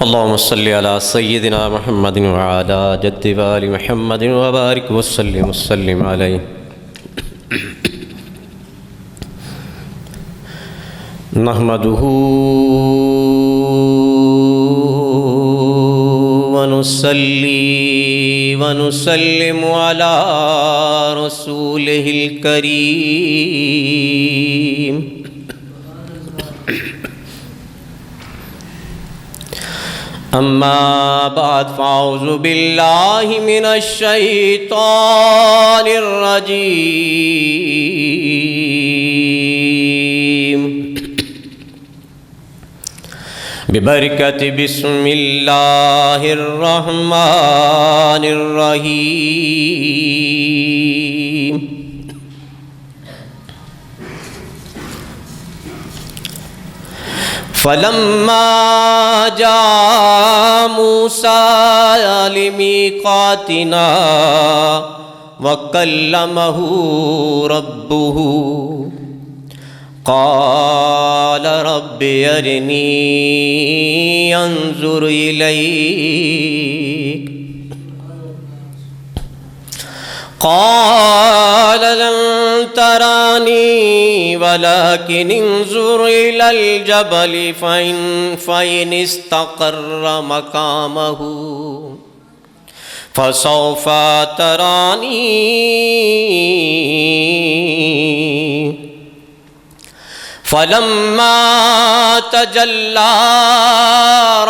اللهم صل على سيدنا محمد وعلى جد وآل محمد وبارك وسلم عليه. نحمده ونصلي ونسلم على رسوله الكريم. أما بعد فأعوذ بالله من الشيطان الرجيم ببركة بسم الله الرحمن الرحيم. فلما جاء موسى لميقاتنا وكلمه ربه قال رب أرني أنظر إليك قال لن تراني ولكن انظر إلى الجبل فإن استقر مقامه فسوف تراني. فلما تجلى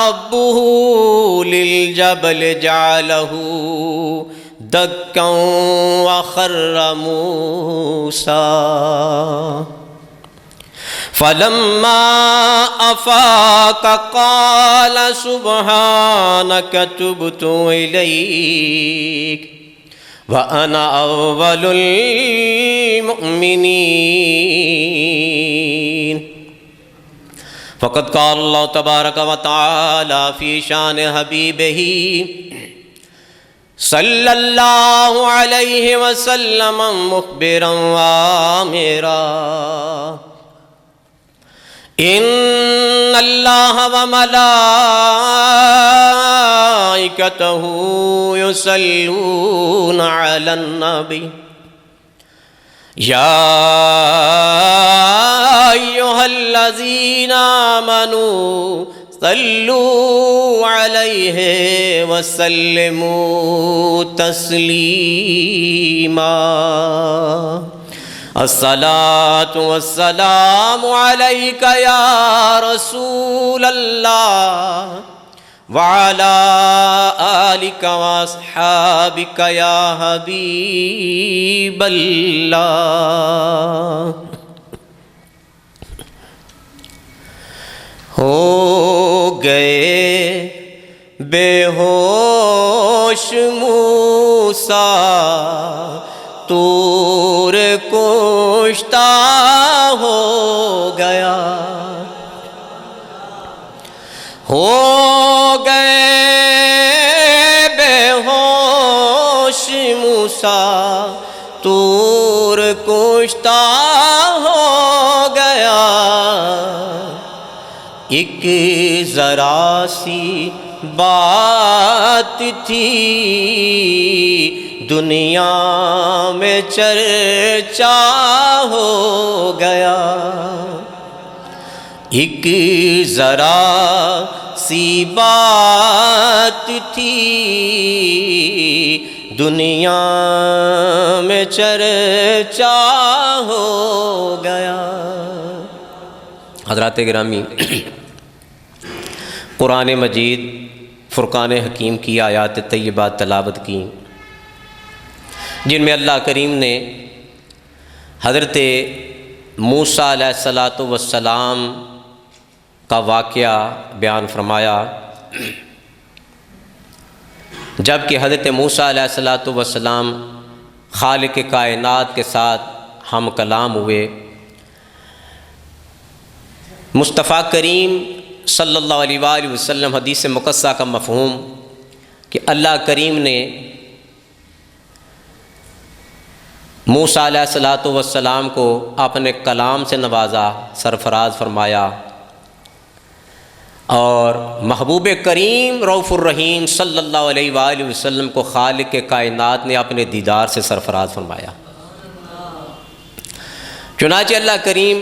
ربه للجبل جعله دكا وخر موسى فلما أفاق قال سبحانك تبت إليك وأنا أول المؤمنين. فقد قال الله تبارك وتعالى في شان حبيبه صلی اللہ علیہ وسلم مخبرا وآمرا ان اللہ وملائکتہ یصلون علی النبی یا ایہا الذین آمنوا صلوا علیہ وسلموا تسلیما. الصلاة والسلام علیک یا رسول اللہ وعلی آلک واصحابک یا حبیب اللہ. ہو گئے بے ہوش موسیٰ طور کشتہ ہو گیا. ہو گئے بے ہوش موسیٰ طور کشتہ ہو گیا. ایک ذرا سی بات تھی دنیا میں چرچا ہو گیا. ایک ذرا سی بات تھی دنیا میں چرچا ہو گیا. حضرات گرامی، قرآن مجید فرقان حکیم کی آیات طیبات تلاوت کی جن میں اللہ کریم نے حضرت موسیٰ علیہ السلام کا واقعہ بیان فرمایا. جب کہ حضرت موسیٰ علیہ السلام خالق کائنات کے ساتھ ہم کلام ہوئے، مصطفیٰ کریم صلی اللہ علیہ وآلہ وسلم حدیث مقدسہ کا مفہوم کہ اللہ کریم نے موسیٰ علیہ السلام کو اپنے کلام سے نوازا، سرفراز فرمایا. اور محبوب کریم رؤوف الرحیم صلی اللہ علیہ وآلہ وسلم کو خالق کائنات نے اپنے دیدار سے سرفراز فرمایا۔ چنانچہ اللہ کریم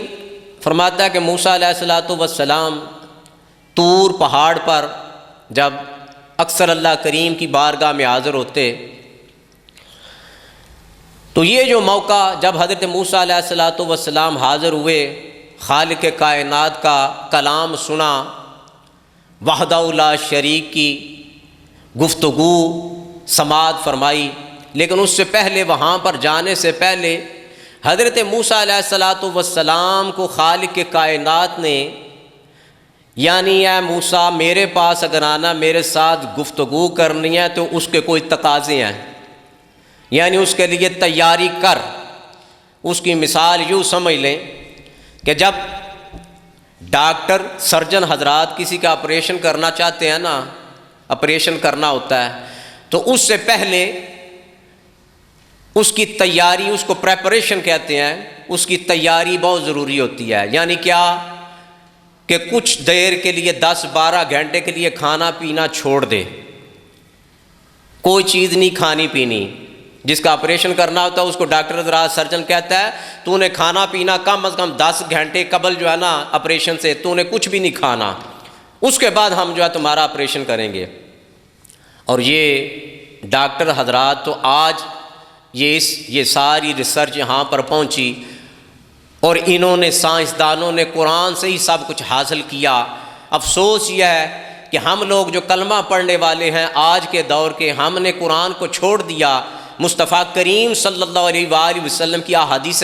فرماتا ہے کہ موسیٰ علیہ السلام طور پہاڑ پر جب اکثر اللہ کریم کی بارگاہ میں حاضر ہوتے تو یہ جو موقع جب حضرت موسیٰ علیہ السلام حاضر ہوئے، خالق کائنات کا کلام سنا، وحدہ لا شریک کی گفتگو سماعت فرمائی، لیکن اس سے پہلے وہاں پر جانے سے پہلے حضرت موسیٰ علیہ السلام کو خالق کائنات نے یعنی اے موسیٰ میرے پاس اگر آنا، میرے ساتھ گفتگو کرنی ہے تو اس کے کوئی تقاضے ہیں، یعنی اس کے لیے تیاری کر۔ اس کی مثال یوں سمجھ لیں کہ جب ڈاکٹر سرجن حضرات کسی کا آپریشن کرنا چاہتے ہیں نا، آپریشن کرنا ہوتا ہے تو اس سے پہلے اس کی تیاری، اس کو پریپریشن کہتے ہیں، اس کی تیاری بہت ضروری ہوتی ہے۔ یعنی کیا کہ کچھ دیر کے لیے 10-12 گھنٹے کے لیے کھانا پینا چھوڑ دے، کوئی چیز نہیں کھانی پینی۔ جس کا آپریشن کرنا ہوتا ہے اس کو ڈاکٹر حضرات سرجن کہتا ہے تو نے کھانا پینا کم از کم 10 گھنٹے قبل جو ہے نا آپریشن سے تو نے کچھ بھی نہیں کھانا، اس کے بعد ہم جو ہے تمہارا آپریشن کریں گے۔ اور یہ ڈاکٹر حضرات تو آج یہ ساری ریسرچ یہاں پر پہنچی اور انہوں نے سائنسدانوں نے قرآن سے ہی سب کچھ حاصل کیا۔ افسوس یہ ہے کہ ہم لوگ جو کلمہ پڑھنے والے ہیں آج کے دور کے، ہم نے قرآن کو چھوڑ دیا، مصطفیٰ کریم صلی اللہ علیہ وآلہ وسلم کی احادیث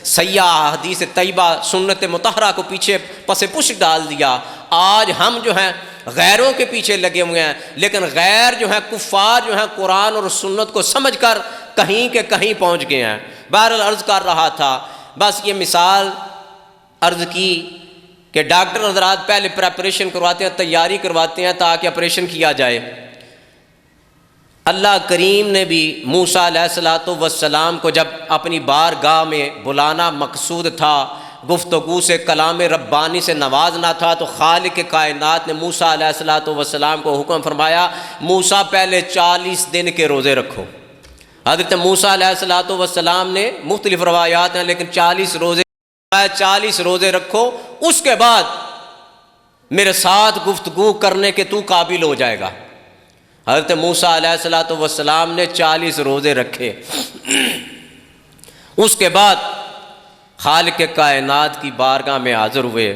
سیاح، احادیث طیبہ، سنت مطہرہ کو پیچھے پس پش ڈال دیا۔ آج ہم جو ہیں غیروں کے پیچھے لگے ہوئے ہیں، لیکن غیر جو ہیں کفار جو ہیں قرآن اور سنت کو سمجھ کر کہیں کے کہیں پہنچ گئے ہیں۔ بہرحال عرض کر رہا تھا، بس یہ مثال عرض کی کہ ڈاکٹر حضرات پہلے پریپریشن کرواتے ہیں، تیاری کرواتے ہیں تاکہ آپریشن کیا جائے۔ اللہ کریم نے بھی موسیٰ علیہ السلام کو جب اپنی بارگاہ میں بلانا مقصود تھا، گفتگو سے کلام ربانی سے نوازنا تھا، تو خالق کائنات نے موسیٰ علیہ السلام کو حکم فرمایا موسیٰ پہلے 40 دن کے روزے رکھو۔ حضرت موسیٰ علیہ السلام نے مختلف روایات ہیں لیکن 40 روزے رکھو، اس کے بعد میرے ساتھ گفتگو کرنے کے تو قابل ہو جائے گا۔ حضرت موسیٰ علیہ السلام نے 40 روزے رکھے، اس کے بعد خالق کائنات کی بارگاہ میں حاضر ہوئے۔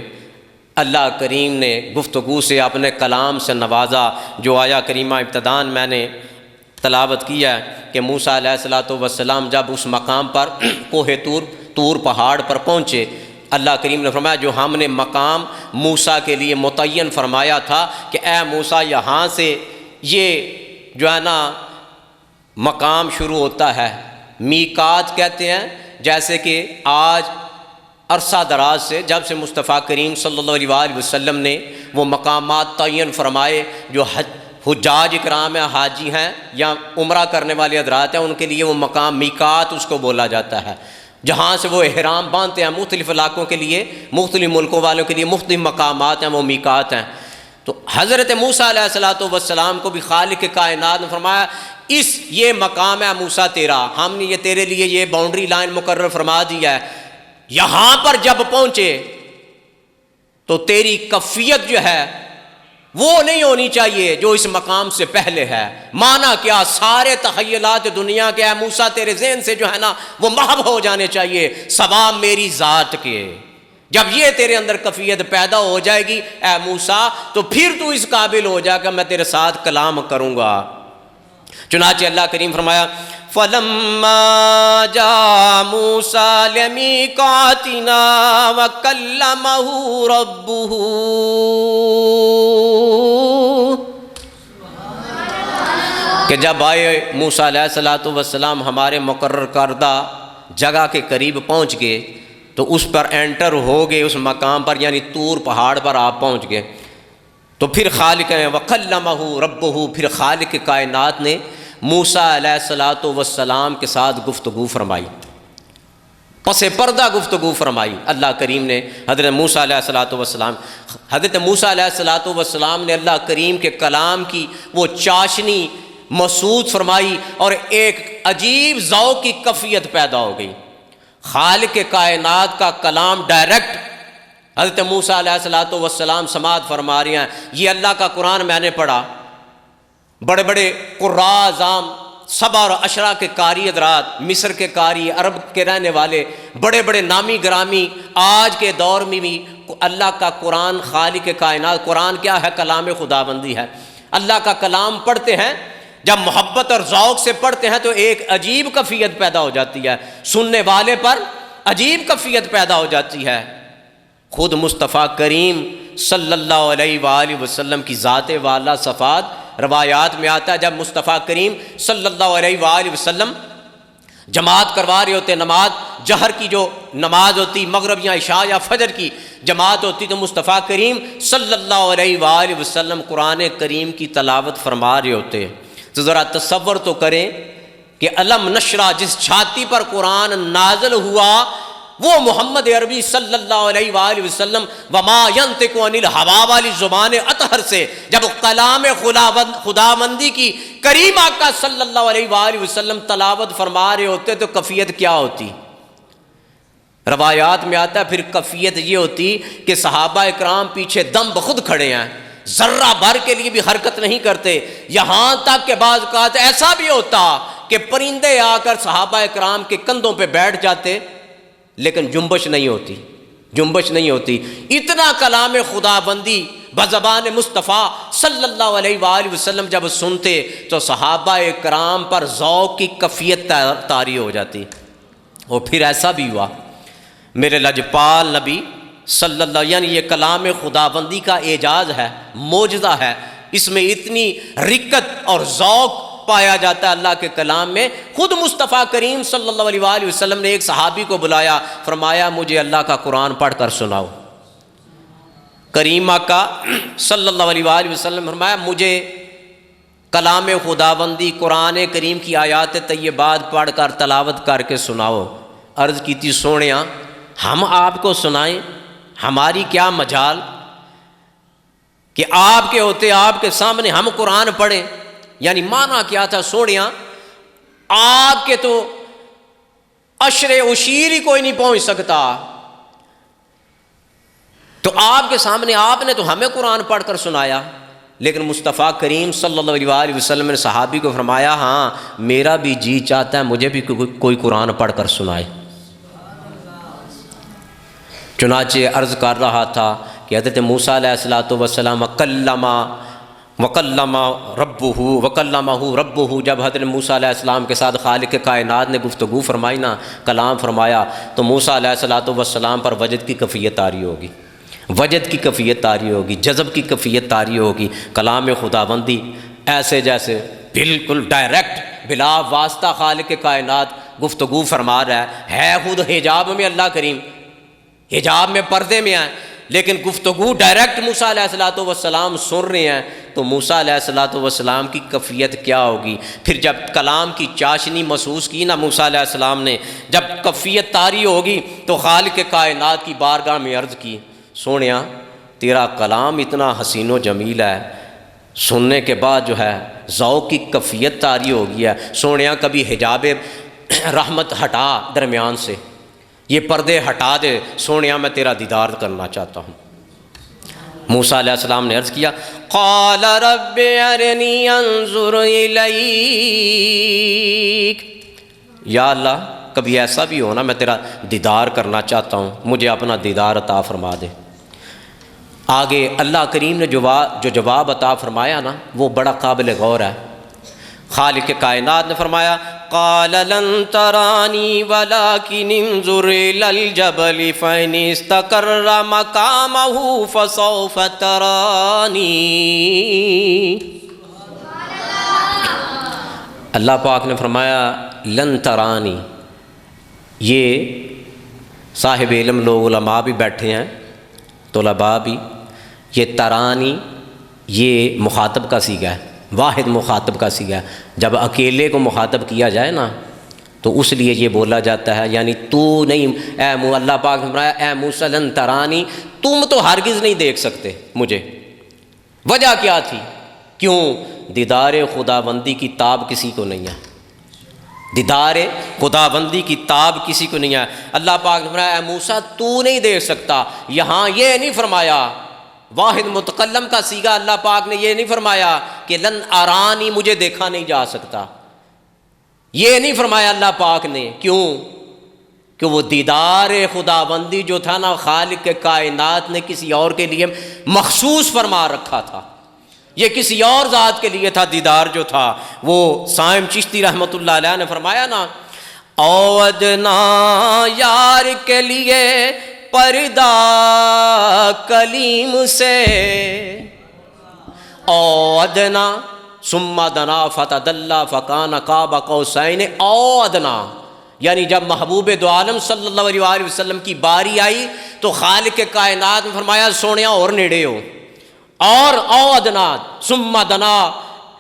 اللہ کریم نے گفتگو سے اپنے کلام سے نوازا، جو آیا کریمہ ابتداً میں نے تلاوت کیا ہے کہ موسیٰ علیہ السلام جب اس مقام پر کوہ طور پہاڑ پر پہنچے، اللہ کریم نے فرمایا جو ہم نے مقام موسیٰ کے لیے متعین فرمایا تھا کہ اے موسیٰ یہاں سے یہ جو ہے نا مقام شروع ہوتا ہے، میقات کہتے ہیں، جیسے کہ آج عرصہ دراز سے جب سے مصطفیٰ کریم صلی اللہ علیہ وآلہ وسلم نے وہ مقامات تعین فرمائے، جو حجاج اکرام ہیں، حاجی ہیں یا عمرہ کرنے والے حضرات ہیں، ان کے لیے وہ مقام میقات اس کو بولا جاتا ہے، جہاں سے وہ احرام باندھتے ہیں۔ مختلف علاقوں کے لیے، مختلف ملکوں والوں کے لیے مختلف مقامات ہیں، وہ میقات ہیں۔ تو حضرت موسیٰ علیہ السلام کو بھی خالق کائنات نے فرمایا یہ مقام ہے موسیٰ تیرا، ہم نے یہ تیرے لیے یہ باؤنڈری لائن مقرر فرما دیا ہے، یہاں پر جب پہنچے تو تیری کیفیت جو ہے وہ نہیں ہونی چاہیے جو اس مقام سے پہلے ہے۔ مانا کیا؟ سارے تخیلات دنیا کے اے موسیٰ تیرے ذہن سے جو ہے نا وہ محو ہو جانے چاہیے، سوا میری ذات کے۔ جب یہ تیرے اندر کیفیت پیدا ہو جائے گی اے موسیٰ، تو پھر تو اس قابل ہو جائے گا میں تیرے ساتھ کلام کروں گا۔ چنانچہ اللہ کریم فرمایا فَلَمَّا جَاءَ مُوسَىٰ لِمِيقَاتِنَا وَكَلَّمَهُ رَبُّهُ، کہ جب آئے موسیٰ علیہ السلام ہمارے مقرر کردہ جگہ کے قریب پہنچ گئے تو اس پر انٹر ہو گئے، اس مقام پر یعنی طور پہاڑ پر آپ پہنچ گئے، تو پھر خالق وَكَلَّمَهُ رَبُّهُ، پھر خالق کائنات نے موسیٰ علیہ السلام کے ساتھ گفتگو فرمائی۔ پس پردہ گفتگو فرمائی اللہ کریم نے حضرت موسیٰ علیہ السلام نے اللہ کریم کے کلام کی وہ چاشنی محسوس فرمائی اور ایک عجیب ذوق کی کیفیت پیدا ہو گئی۔ خالق کائنات کا کلام ڈائریکٹ حضرت موسیٰ علیہ السلام سماعت فرما رہے ہیں۔ یہ اللہ کا قرآن میں نے پڑھا، بڑے بڑے قراء اعظام، سبع اور عشرہ کے قاری حضرات، مصر کے قاری، عرب کے رہنے والے بڑے بڑے نامی گرامی، آج کے دور میں بھی اللہ کا قرآن، خالق کائنات، قرآن کیا ہے؟ کلام خداوندی ہے۔ اللہ کا کلام پڑھتے ہیں، جب محبت اور ذوق سے پڑھتے ہیں تو ایک عجیب کیفیت پیدا ہو جاتی ہے، سننے والے پر عجیب کیفیت پیدا ہو جاتی ہے۔ خود مصطفیٰ کریم صلی اللہ علیہ وآلہ وسلم کی ذات والا صفات روایات میں آتا ہے، جب مصطفیٰ کریم صلی اللہ علیہ وآلہ وسلم جماعت کروا رہے ہوتے، نماز جہر کی جو نماز ہوتی، مغرب یا عشاء یا فجر کی جماعت ہوتی، تو مصطفیٰ کریم صلی اللہ علیہ وآلہ وسلم قرآن کریم کی تلاوت فرما رہے ہوتے۔ تو ذرا تصور تو کریں کہ علم نشرہ جس چھاتی پر قرآن نازل ہوا وہ محمد عربی صلی اللہ علیہ وآلہ وسلم وما ینطق عن الہوا والی زبان اطہر سے جب کلام خداوندی کی کریم آقا صلی اللہ علیہ وآلہ وسلم تلاوت فرما رہے ہوتے تو کیفیت کیا ہوتی؟ روایات میں آتا ہے پھر کیفیت یہ ہوتی کہ صحابہ اکرام پیچھے دم بخود کھڑے ہیں، ذرہ بھر کے لیے بھی حرکت نہیں کرتے، یہاں تک کہ بعض اوقات ایسا بھی ہوتا کہ پرندے آ کر صحابہ اکرام کے کندھوں پہ بیٹھ جاتے لیکن جنبش نہیں ہوتی۔ اتنا کلام خداوندی بزبان مصطفیٰ صلی اللہ علیہ وآلہ وسلم جب سنتے تو صحابہ اکرام پر ذوق کی کیفیت طاری ہو جاتی۔ اور پھر ایسا بھی ہوا، میرے لجپال نبی صلی اللہ، یعنی یہ کلام خداوندی کا اعجاز ہے، معجزہ ہے، اس میں اتنی رقت اور ذوق پایا جاتا ہے اللہ کے کلام میں۔ خود مصطفیٰ کریم صلی اللہ علیہ وآلہ وسلم نے ایک صحابی کو بلایا، فرمایا مجھے اللہ کا قرآن پڑھ کر سناؤ۔ کریم آقا صلی اللہ علیہ وآلہ وسلم فرمایا مجھے کلام خداوندی قرآن کریم کی آیات طیبات پڑھ کر تلاوت کر کے سناؤ۔ عرض کی تھی سونیاں ہم آپ کو سنائیں، ہماری کیا مجال کہ آپ کے ہوتے آپ کے سامنے ہم قرآن پڑھیں؟ یعنی معنی کیا تھا سونیاں، آپ کے تو عشر اشیر ہی کوئی نہیں پہنچ سکتا، تو آپ کے سامنے آپ نے تو ہمیں قرآن پڑھ کر سنایا۔ لیکن مصطفیٰ کریم صلی اللہ علیہ وآلہ وسلم نے صحابی کو فرمایا ہاں میرا بھی جی چاہتا ہے مجھے بھی کوئی قرآن پڑھ کر سنائے۔ چنانچہ عرض کر رہا تھا کہ حضرت موسیٰ علیہ السلام وکلمہ ربہ، جب حضرت موسیٰ علیہ السلام کے ساتھ خالق کائنات نے گفتگو فرمائی نا، کلام فرمایا، تو موسیٰ علیہ السلام پر وجد کی کیفیت طاری ہوگی، وجد کی کیفیت طاری ہوگی، جذب کی کیفیت طاری ہوگی۔ کلام خداوندی ایسے جیسے بالکل ڈائریکٹ بلا واسطہ خالق کائنات گفتگو فرما رہا ہے خود حجاب میں اللہ کریم، حجاب میں پردے میں آئے، لیکن گفتگو ڈائریکٹ موسیٰ علیہ السلام سن رہے ہیں، تو موسیٰ علیہ السلام کی کیفیت کیا ہوگی؟ پھر جب کلام کی چاشنی محسوس کی نا موسیٰ علیہ السلام نے، جب کیفیت طاری ہوگی تو خالق کائنات کی بارگاہ میں عرض کی سونیا تیرا کلام اتنا حسین و جمیل ہے، سننے کے بعد جو ہے ذوق کی کیفیت طاری ہو گیا ہے، سونیا کبھی حجاب رحمت ہٹا درمیان سے، یہ پردے ہٹا دے سونیا میں تیرا دیدار کرنا چاہتا ہوں۔ موسیٰ علیہ السلام نے عرض کیا قال رب ارنی انظر الیک، یا اللہ کبھی ایسا بھی ہو نا میں تیرا دیدار کرنا چاہتا ہوں، مجھے اپنا دیدار عطا فرما دے۔ آگے اللہ کریم نے جو جواب عطا فرمایا نا وہ بڑا قابل غور ہے۔ خالق کائنات نے فرمایا قال لن ترانی ولكن انظر الى الجبل فإن استقر مقامه فسوف ترانی۔ اللہ پاک نے فرمایا لن ترانی، یہ صاحب علم لوگ علماء بھی بیٹھے ہیں، طلباء بھی، یہ ترانی یہ مخاطب کا صیغہ ہے، واحد مخاطب کا صیغہ ہے۔ جب اکیلے کو مخاطب کیا جائے نا تو اس لیے یہ بولا جاتا ہے، یعنی تو نہیں اللہ پاک نے فرمایا اے موسیٰ لن ترانی، تم تو ہرگز نہیں دیکھ سکتے مجھے۔ وجہ کیا تھی؟ کیوں؟ دیدار خداوندی کی تاب کسی کو نہیں ہے، دیدار خداوندی کی تاب کسی کو نہیں ہے۔ اللہ پاک نے فرمایا اے موسیٰ تو نہیں دیکھ سکتا۔ یہاں یہ نہیں فرمایا، واحد متکلم کا صیغہ اللہ پاک نے یہ نہیں فرمایا کہ لن ارانی، مجھے دیکھا نہیں جا سکتا، یہ نہیں فرمایا اللہ پاک نے۔ کیوں؟ کہ وہ دیدار خداوندی جو تھا نا، خالق کے کائنات نے کسی اور کے لیے مخصوص فرما رکھا تھا، یہ کسی اور ذات کے لیے تھا دیدار جو تھا۔ وہ صائم چشتی رحمۃ اللہ علیہ نے فرمایا نا، اودنا یار کے لیے پردہ کلیم سے، اودنا ثم دنا فتدلی فکان قاب قوسین او ادنا، یعنی جب محبوب دو عالم صلی اللہ علیہ وآلہ وسلم کی باری آئی تو خالق کائنات نے فرمایا سونیا اور نیڑے ہو، اور او ادنا ثم دنا،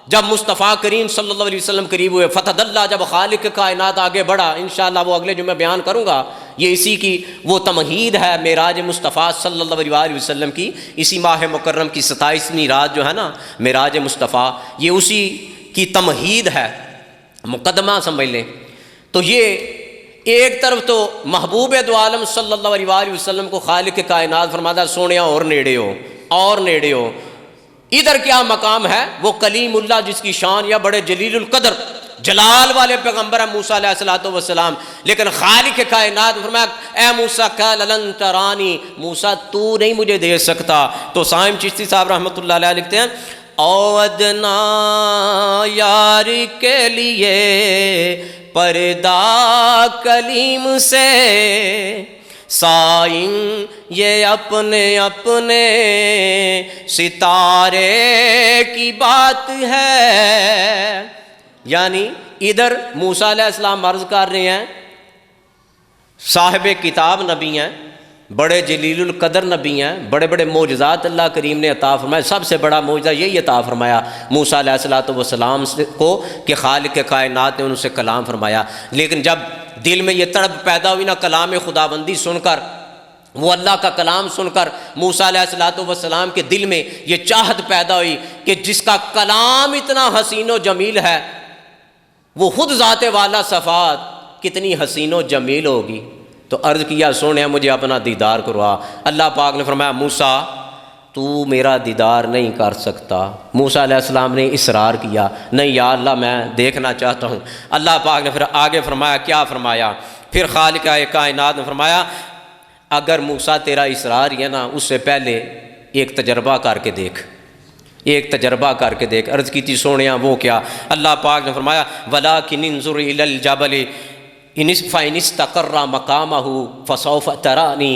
جب مصطفیٰ کریم صلی اللہ علیہ وسلم قریب ہوئے، فتدلی، جب خالق کائنات آگے بڑھا، انشاءاللہ وہ اگلے جمعہ بیان کروں گا، یہ اسی کی وہ تمہید ہے معراج مصطفیٰ صلی اللہ علیہ وآلہ وسلم کی، اسی ماہ مکرم کی 27ویں رات جو ہے نا معراج مصطفیٰ، یہ اسی کی تمہید ہے، مقدمہ سمجھ لیں۔ تو یہ ایک طرف تو محبوب دو عالم صلی اللہ علیہ وآلہ وسلم کو خالق کائنات فرماتا ہے سونیا اور نیڑے ہو، اور نیڑے ہو۔ ادھر کیا مقام ہے؟ وہ کلیم اللہ جس کی شان یا بڑے جلیل القدر جلال والے پیغمبر ہیں موسیٰ علیہ السلام، لیکن خالق کائنات فرمایا اے موسیٰ قال لن ترانی، موسیٰ تو نہیں مجھے دیکھ سکتا۔ تو صائم چشتی صاحب رحمۃ اللہ علیہ لکھتے ہیں اودنا یار کے لیے پردہ کلیم سے، سائم یہ اپنے اپنے ستارے کی بات ہے، یعنی ادھر موسیٰ علیہ السلام عرض کر رہے ہیں صاحب کتاب نبی ہیں، بڑے جلیل القدر نبی ہیں، بڑے بڑے معجزات اللہ کریم نے عطا فرمائے، سب سے بڑا معجزہ یہی عطا فرمایا موسیٰ علیہ السلام کو کہ خالق کائنات نے ان سے کلام فرمایا۔ لیکن جب دل میں یہ تڑپ پیدا ہوئی نا کلام خداوندی سن کر، وہ اللہ کا کلام سن کر، موسیٰ علیہ السلام کے دل میں یہ چاہت پیدا ہوئی کہ جس کا کلام اتنا حسین و جمیل ہے، وہ خود ذات والا صفات کتنی حسین و جمیل ہوگی۔ تو عرض کیا سونے مجھے اپنا دیدار کروا۔ اللہ پاک نے فرمایا موسیٰ تو میرا دیدار نہیں کر سکتا۔ موسیٰ علیہ السلام نے اصرار کیا، نہیں یا اللہ میں دیکھنا چاہتا ہوں۔ اللہ پاک نے پھر آگے فرمایا، کیا فرمایا؟ پھر خالق کائنات نے فرمایا اگر موسیٰ تیرا اصرار ہی ہے نا، اس سے پہلے ایک تجربہ کر کے دیکھ، ایک تجربہ کر کے دیکھ۔ عرض کی تھی سونیا وہ کیا؟ اللہ پاک نے فرمایا وَلَٰكِنِ انظُرْ إِلَى الْجَبَلِ فَإِنِ اسْتَقَرَّ مَقَامَهُ فَسَوْفَ تَرَانِي،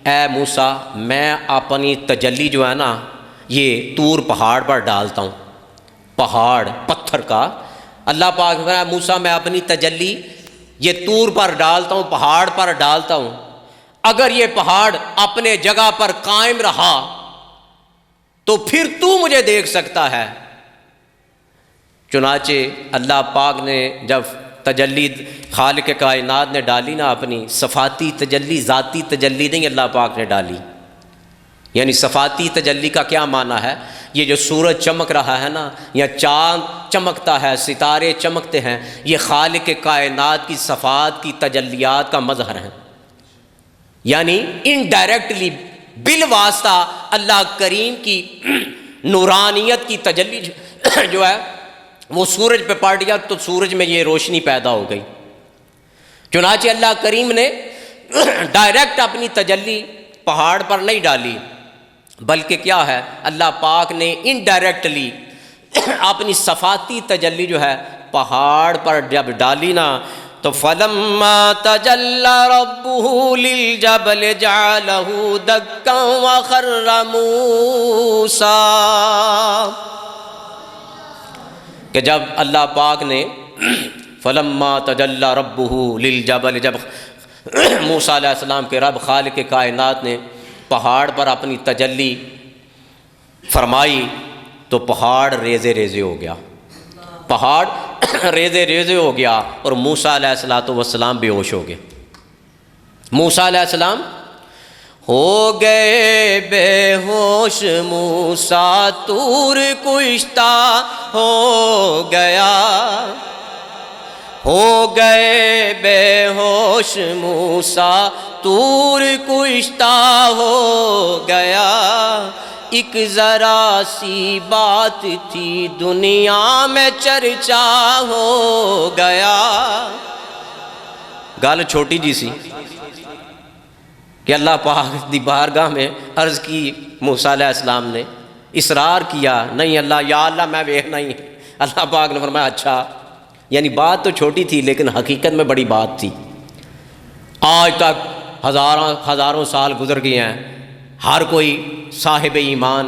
اے موسیٰ میں اپنی تجلی جو ہے نا یہ طور پہاڑ پر ڈالتا ہوں، پہاڑ پتھر کا۔ اللہ پاک نے فرمایا موسیٰ میں اپنی تجلی یہ طور پر ڈالتا ہوں، پہاڑ پر ڈالتا ہوں، اگر یہ پہاڑ اپنے جگہ پر قائم رہا تو پھر تو مجھے دیکھ سکتا ہے۔ چنانچہ اللہ پاک نے جب تجلی خالق کائنات نے ڈالی نا اپنی صفاتی تجلی، ذاتی تجلی نہیں اللہ پاک نے ڈالی، یعنی صفاتی تجلی کا کیا معنی ہے؟ یہ جو سورج چمک رہا ہے نا، یا چاند چمکتا ہے، ستارے چمکتے ہیں، یہ خالق کائنات کی صفات کی تجلیات کا مظہر ہے، یعنی انڈائریکٹلی بالواسطہ اللہ کریم کی نورانیت کی تجلی جو ہے وہ سورج پہ پڑ گیا تو سورج میں یہ روشنی پیدا ہو گئی۔ چنانچہ اللہ کریم نے ڈائریکٹ اپنی تجلی پہاڑ پر نہیں ڈالی، بلکہ کیا ہے اللہ پاک نے انڈائریکٹلی اپنی صفاتی تجلی جو ہے پہاڑ پر جب ڈالی نا تو فَلَمَّا تَجَلَّى رَبُّهُ لِلْجَبَلِ جَعَلَهُ دَكًّا وَخَرَّ مُوسَىٰ، کہ جب اللہ پاک نے فَلَمَّا تَجَلَّى رَبُّهُ لِلْجَبَلِ، جب موسیٰ علیہ السلام کے رب خالق کائنات نے پہاڑ پر اپنی تجلی فرمائی تو پہاڑ ریزے ریزے ہو گیا، پہاڑ ریزے ریزے ہو گیا اور موسیٰ علیہ السلام بے ہوش ہو گئے۔ موسیٰ علیہ السلام ہو گئے بے ہوش، موسیٰ طور کشتہ ہو گیا، ہو گئے بے ہوش موسیٰ طور کشتہ ہو گیا، ایک ذرا سی بات تھی دنیا میں چرچا ہو گیا۔ گل چھوٹی جی سی کہ اللہ پاک دی بارگاہ میں عرض کی موسیٰ علیہ السلام نے، اصرار کیا نہیں اللہ یا اللہ میں ویکھنا ہی ہے۔ اللہ پاک نے فرمایا اچھا، یعنی بات تو چھوٹی تھی لیکن حقیقت میں بڑی بات تھی۔ آج تک ہزاروں سال گزر گئے ہیں، ہر کوئی صاحب ایمان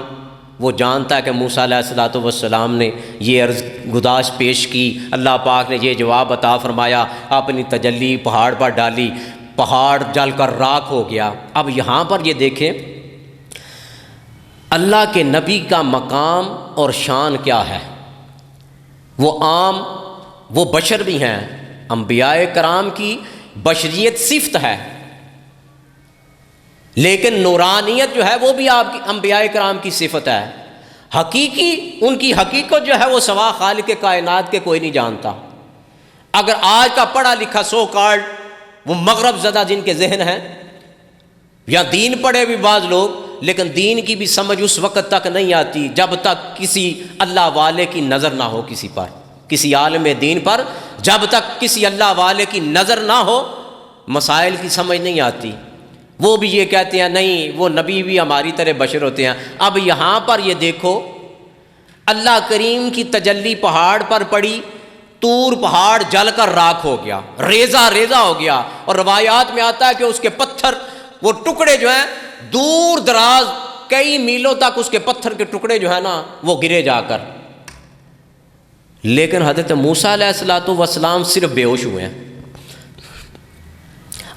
وہ جانتا ہے کہ موسیٰ علیہ السلام نے یہ عرض گزارش پیش کی، اللہ پاک نے یہ جواب عطا فرمایا، اپنی تجلی پہاڑ پر ڈالی، پہاڑ جل کر راکھ ہو گیا۔ اب یہاں پر یہ دیکھیں اللہ کے نبی کا مقام اور شان کیا ہے۔ وہ عام، وہ بشر بھی ہیں، انبیاء کرام کی بشریت صفت ہے، لیکن نورانیت جو ہے وہ بھی آپ کی انبیاء کرام کی صفت ہے۔ حقیقی ان کی حقیقت جو ہے وہ سوا خالق کائنات کے کوئی نہیں جانتا۔ اگر آج کا پڑھا لکھا سو کارڈ وہ مغرب زدہ جن کے ذہن ہیں، یا دین پڑھے بھی بعض لوگ، لیکن دین کی بھی سمجھ اس وقت تک نہیں آتی جب تک کسی اللہ والے کی نظر نہ ہو کسی پر، کسی عالم دین پر جب تک کسی اللہ والے کی نظر نہ ہو مسائل کی سمجھ نہیں آتی۔ وہ بھی یہ کہتے ہیں نہیں وہ نبی بھی ہماری طرح بشر ہوتے ہیں۔ اب یہاں پر یہ دیکھو اللہ کریم کی تجلی پہاڑ پر پڑی، طور پہاڑ جل کر راکھ ہو گیا، ریزہ ریزہ ہو گیا، اور روایات میں آتا ہے کہ اس کے پتھر وہ ٹکڑے جو ہیں دور دراز کئی میلوں تک اس کے پتھر کے ٹکڑے جو ہیں نا وہ گرے جا کر، لیکن حضرت موسیٰ علیہ السلام صرف بے ہوش ہوئے ہیں۔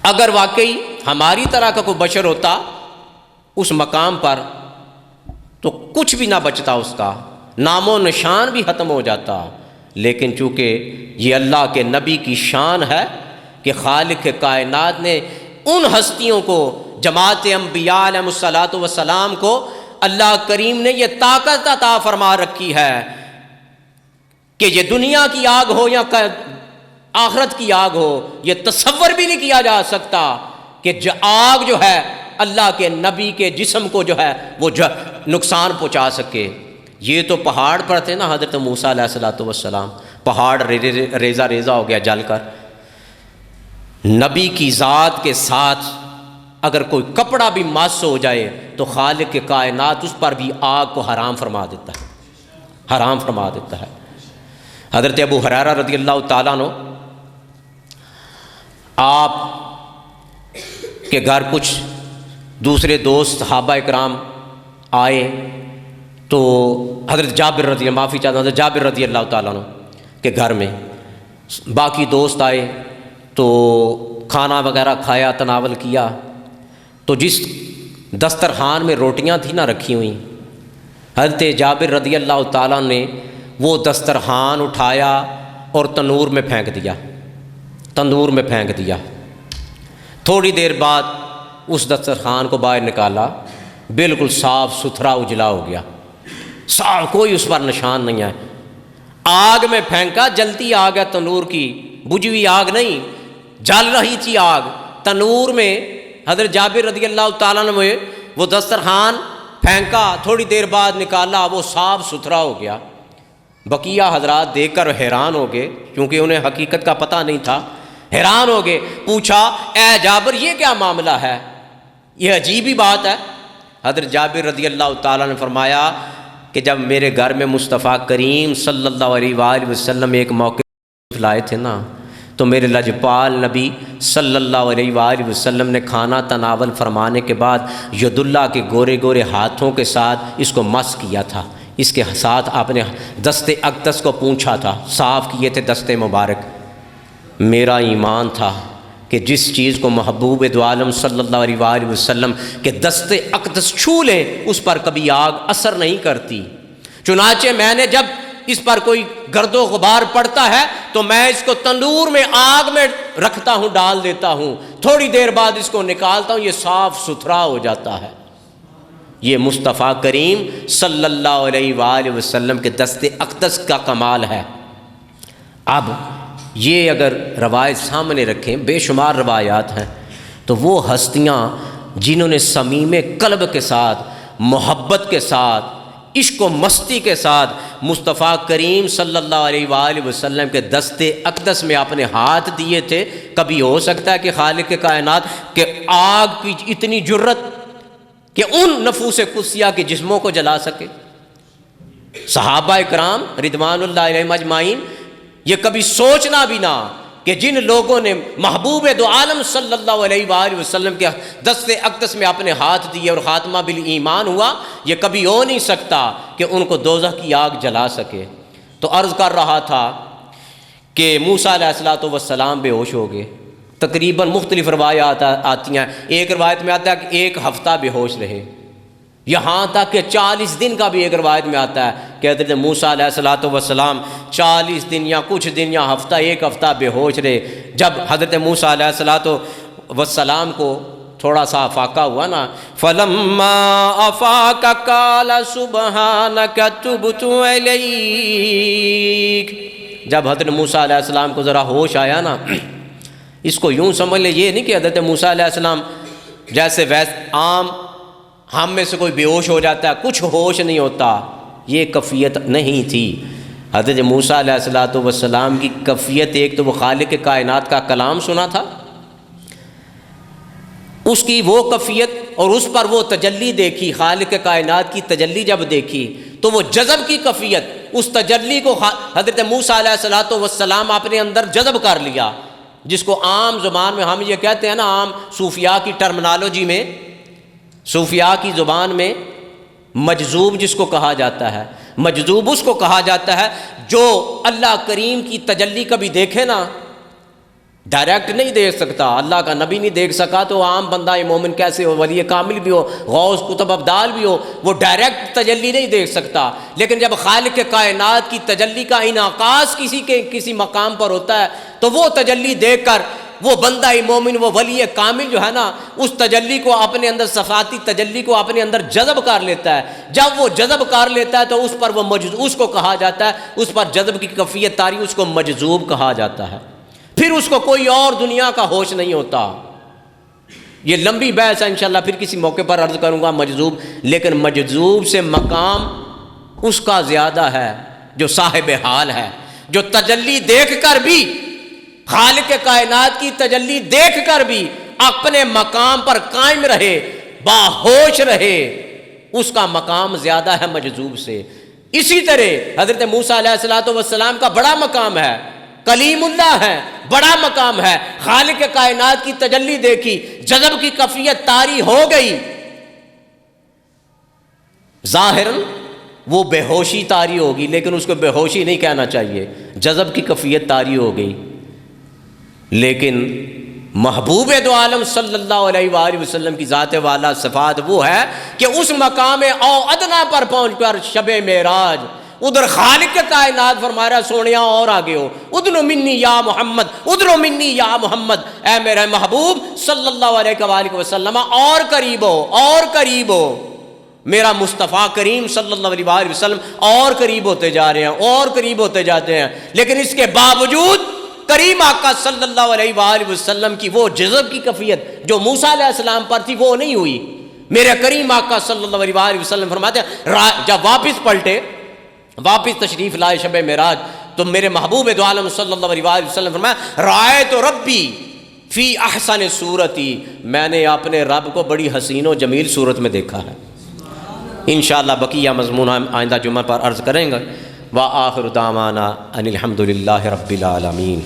اگر واقعی ہماری طرح کا کوئی بشر ہوتا اس مقام پر تو کچھ بھی نہ بچتا، اس کا نام و نشان بھی ختم ہو جاتا، لیکن چونکہ یہ اللہ کے نبی کی شان ہے کہ خالق کائنات نے ان ہستیوں کو، جماعت انبیاء علیہ السلام کو اللہ کریم نے یہ طاقت عطا فرما رکھی ہے کہ یہ دنیا کی آگ ہو یا آخرت کی آگ ہو، یہ تصور بھی نہیں کیا جا سکتا کہ آگ جو ہے اللہ کے نبی کے جسم کو جو ہے وہ نقصان پہنچا سکے۔ یہ تو پہاڑ پر تھے نا حضرت موسیٰ علیہ السلام، پہاڑ ریزہ ریزہ ہو گیا جل کر۔ نبی کی ذات کے ساتھ اگر کوئی کپڑا بھی مس ہو جائے تو خالق کے کائنات اس پر بھی آگ کو حرام فرما دیتا ہے، حرام فرما دیتا ہے۔ حضرت ابو ہریرہ رضی اللہ تعالیٰ عنہ آپ کے گھر کچھ دوسرے دوست صحابہ اکرام آئے تو حضرت جابر رضی اللہ تعالیٰ عنہ کے گھر میں باقی دوست آئے تو کھانا وغیرہ کھایا، تناول کیا، تو جس دسترخوان میں روٹیاں تھیں نہ رکھی ہوئیں، حضرت جابر رضی اللہ تعالیٰ نے وہ دسترخوان اٹھایا اور تنور میں پھینک دیا، تندور میں پھینک دیا۔ تھوڑی دیر بعد اس دسترخوان کو باہر نکالا، بالکل صاف ستھرا اجلا ہو گیا، صاف، کوئی اس پر نشان نہیں ہے۔ آگ میں پھینکا، جلتی آگ ہے تنور کی، بجھی ہوئی آگ نہیں، جل رہی تھی آگ تنور میں۔ حضرت جابر رضی اللہ تعالیٰ نے وہ دسترخوان پھینکا، تھوڑی دیر بعد نکالا، وہ صاف ستھرا ہو گیا۔ بقیہ حضرات دیکھ کر حیران ہو گئے، کیونکہ انہیں حقیقت کا پتہ نہیں تھا، حیران ہو گئے، پوچھا اے جابر یہ کیا معاملہ ہے، یہ عجیب ہی بات ہے۔ حضرت جابر رضی اللہ تعالیٰ نے فرمایا کہ جب میرے گھر میں مصطفیٰ کریم صلی اللہ علیہ وآلہ وسلم ایک موقع لائے تھے نا، تو میرے لجپال نبی صلی اللہ علیہ وآلہ وسلم نے کھانا تناول فرمانے کے بعد ید اللہ کے گورے گورے ہاتھوں کے ساتھ اس کو مس کیا تھا، اس کے ساتھ آپ نے دست اقدس کو پونچھا تھا، صاف کیے تھے دست مبارک۔ میرا ایمان تھا کہ جس چیز کو محبوب دو عالم صلی اللہ علیہ وآلہ وسلم کے دست اقدس چھو لیں اس پر کبھی آگ اثر نہیں کرتی۔ چنانچہ میں نے جب اس پر کوئی گرد و غبار پڑتا ہے تو میں اس کو تندور میں آگ میں رکھتا ہوں، ڈال دیتا ہوں، تھوڑی دیر بعد اس کو نکالتا ہوں، یہ صاف ستھرا ہو جاتا ہے۔ یہ مصطفیٰ کریم صلی اللہ علیہ وآلہ وسلم کے دست اقدس کا کمال ہے۔ اب یہ اگر روایت سامنے رکھیں، بے شمار روایات ہیں، تو وہ ہستیاں جنہوں نے صمیم قلب کے ساتھ، محبت کے ساتھ، عشق و مستی کے ساتھ مصطفیٰ کریم صلی اللہ علیہ وآلہ وسلم کے دست اقدس میں اپنے ہاتھ دیے تھے، کبھی ہو سکتا ہے کہ خالق کائنات کہ آگ کی اتنی جرت کہ ان نفوس قدسیہ کے جسموں کو جلا سکے؟ صحابہ کرام رضوان اللہ علیہم اجمعین یہ کبھی سوچنا بھی نہ کہ جن لوگوں نے محبوب دو عالم صلی اللہ علیہ وآلہ وسلم کے دست اقدس میں اپنے ہاتھ دیے اور خاتمہ بالایمان ہوا، یہ کبھی ہو نہیں سکتا کہ ان کو دوزخ کی آگ جلا سکے۔ تو عرض کر رہا تھا کہ موسیٰ علیہ السلام بے ہوش ہو گئے۔ تقریباً مختلف روایات آتی ہیں، ایک روایت میں آتا ہے کہ ایک ہفتہ بے ہوش رہے، یہاں تک کہ 40 دن کا بھی ایک روایت میں آتا ہے کہ حضرت موسیٰ علیہ السلام 40 دن یا کچھ دن یا ہفتہ، ایک ہفتہ بے ہوش رہے۔ جب حضرت موسیٰ علیہ السلام کو تھوڑا سا افاقہ ہوا نا، فَلَمَّا أَفَاقَ قَالَ سُبْحَانَكَ تُبْتُ إِلَيْكَ، جب حضرت موسیٰ علیہ السلام کو ذرا ہوش آیا نا، اس کو یوں سمجھ لے، یہ نہیں کہ حضرت موسیٰ علیہ السلام جیسے عام ہم میں سے کوئی بے ہوش ہو جاتا ہے، کچھ ہوش نہیں ہوتا، یہ کیفیت نہیں تھی۔ حضرت موسیٰ علیہ السلام کی کیفیت ایک تو وہ خالق کائنات کا کلام سنا تھا، اس کی وہ کیفیت اور اس پر وہ تجلی دیکھی، خالق کائنات کی تجلی جب دیکھی تو وہ جذب کی کیفیت، اس تجلی کو حضرت موسیٰ علیہ السلام اپنے اندر جذب کر لیا، جس کو عام زبان میں ہم یہ کہتے ہیں نا، عام صوفیاء کی ٹرمنالوجی میں، صوفیاء کی زبان میں مجذوب جس کو کہا جاتا ہے، مجذوب اس کو کہا جاتا ہے جو اللہ کریم کی تجلی کبھی دیکھے نا، ڈائریکٹ نہیں دیکھ سکتا، اللہ کا نبی نہیں دیکھ سکا تو عام بندہ مومن کیسے ہو، ولی کامل بھی ہو، غوث قطب ابدال بھی ہو، وہ ڈائریکٹ تجلی نہیں دیکھ سکتا۔ لیکن جب خالق کائنات کی تجلی کا انعکاس کسی مقام پر ہوتا ہے تو وہ تجلی دیکھ کر وہ بندہ مومن، وہ ولی کامل جو ہے نا، اس تجلی کو اپنے اندر، صفاتی تجلی کو اپنے اندر جذب کر لیتا ہے۔ جب وہ جذب کر لیتا ہے تو اس پر وہ مجذوب، اس کو کہا جاتا ہے، اس پر جذب کی کیفیت طاری، اس کو مجذوب کہا جاتا ہے۔ پھر اس کو کوئی اور دنیا کا ہوش نہیں ہوتا۔ یہ لمبی بحث ہے، انشاءاللہ پھر کسی موقع پر عرض کروں گا مجذوب، لیکن مجذوب سے مقام اس کا زیادہ ہے جو صاحب حال ہے، جو تجلی دیکھ کر بھی، خالق کائنات کی تجلی دیکھ کر بھی اپنے مقام پر قائم رہے، باہوش رہے، اس کا مقام زیادہ ہے مجذوب سے۔ اسی طرح حضرت موسیٰ علیہ السلام کا بڑا مقام ہے، کلیم اللہ ہے، بڑا مقام ہے، خالق کائنات کی تجلی دیکھی، جذب کی کیفیت طاری ہو گئی، ظاہراً وہ بے ہوشی طاری ہوگی، لیکن اس کو بے ہوشی نہیں کہنا چاہیے، جذب کی کیفیت طاری ہو گئی۔ لیکن محبوب دو عالم صلی اللہ علیہ وآلہ وسلم کی ذات والا صفات وہ ہے کہ اس مقام او ادنا پر پہنچ کر شب معراج ادھر خالق کائنات فرما رہا سونیا اور آگے ہو، ادنو منی یا محمد، ادنو منی یا محمد، اے میرے محبوب صلی اللہ علیہ وآلہ وسلم اور قریب ہو، اور قریب ہو، میرا مصطفیٰ کریم صلی اللہ علیہ وآلہ وسلم اور قریب ہوتے جا رہے ہیں، اور قریب ہوتے جاتے ہیں۔ لیکن اس کے باوجود کریم آقا صلی اللہ علیہ وآلہ وسلم کی وہ جذب کی کیفیت جو موسیٰ علیہ السلام پر تھی وہ نہیں ہوئی۔ میرے کریم آقا صلی اللہ علیہ وآلہ وسلم فرماتے ہیں جب واپس پلٹے، واپس تشریف لائے شب معراج، تو میرے محبوب دو عالم صلی اللہ علیہ وآلہ وسلم فرمایا رأیت ربی فی احسن صورتی، میں نے اپنے رب کو بڑی حسین و جمیل صورت میں دیکھا ہے۔ انشاءاللہ بقیہ مضمون ہم آئندہ جمعہ پر عرض کریں گے۔ وآخر دعوانا ان الحمد للہ رب العالمین۔